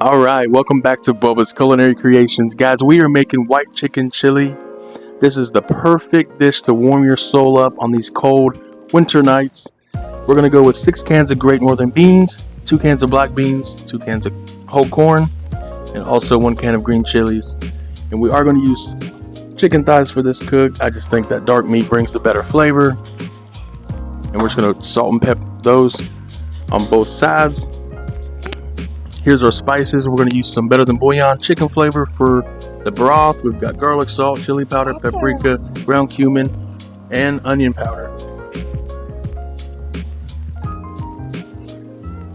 Alright, welcome back to Bubba's Culinary Creations. Guys, we are making white chicken chili. This is the perfect dish to warm your soul up on these cold winter nights. We're going to go with 6 cans of Great Northern beans, 2 cans of black beans, 2 cans of whole corn, and also 1 can of green chilies. And we are going to use chicken thighs for this cook. I just think that dark meat brings the better flavor. And we're just going to salt and pepper those on both sides. Here's our spices. We're going to use some Better Than Bouillon chicken flavor for the broth. We've got garlic salt, chili powder, paprika, ground cumin, and onion powder.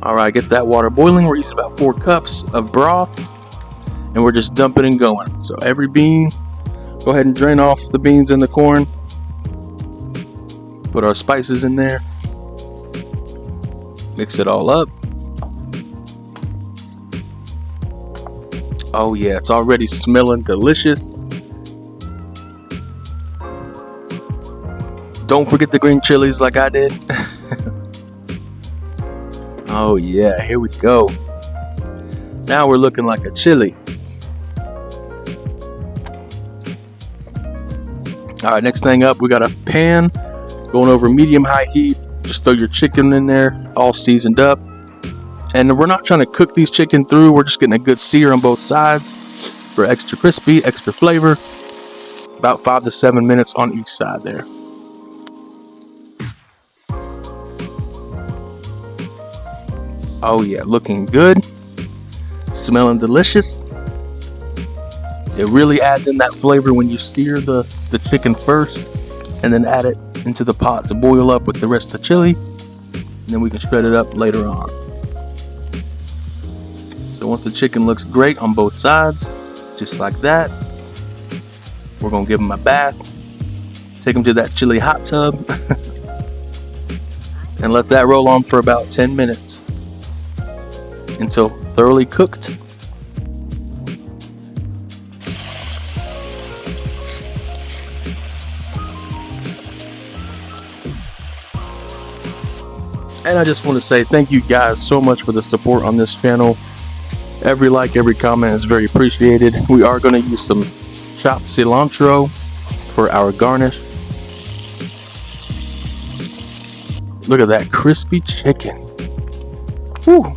Alright, get that water boiling. We're using about 4 cups of broth, and we're just dumping and going. So every bean, go ahead and drain off the beans and the corn. Put our spices in there. Mix it all up. Oh yeah, it's already smelling delicious. Don't forget the green chilies like I did. Oh yeah, here we go. Now we're looking like a chili. Alright, next thing up, we got a pan going over medium-high heat. Just throw your chicken in there, all seasoned up. And we're not trying to cook these chicken through. We're just getting a good sear on both sides for extra crispy, extra flavor. About 5 to 7 minutes on each side there. Oh yeah, looking good. Smelling delicious. It really adds in that flavor when you sear the chicken first and then add it into the pot to boil up with the rest of the chili. And then we can shred it up later on. So once the chicken looks great on both sides, just like that, we're going to give them a bath, take them to that chili hot tub, and let that roll on for about 10 minutes until thoroughly cooked. And I just want to say thank you guys so much for the support on this channel. Every like, every comment is very appreciated. We are going to use some chopped cilantro for our garnish. Look at that crispy chicken. Whew.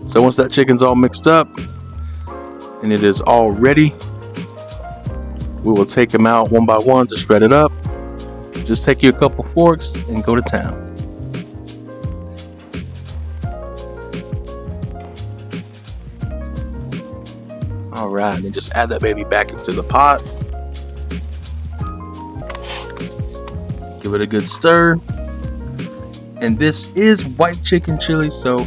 So once that chicken's all mixed up and it is all ready, we will take them out one by one to shred it up. Just take you a couple forks and go to town. Alright, then just add that baby back into the pot. Give it a good stir. And this is white chicken chili, so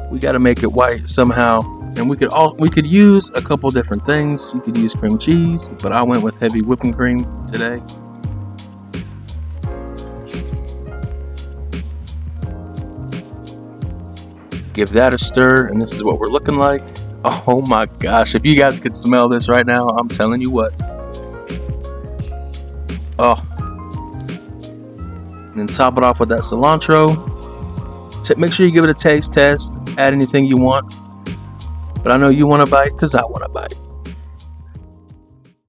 we got to make it white somehow. And we could use a couple different things. You could use cream cheese, but I went with heavy whipping cream today. Give that a stir, and this is what we're looking like. Oh my gosh, if you guys could smell this right now, I'm telling you what. Oh. And then top it off with that cilantro. Make sure you give it a taste test. Add anything you want. But I know you want a bite because I want a bite.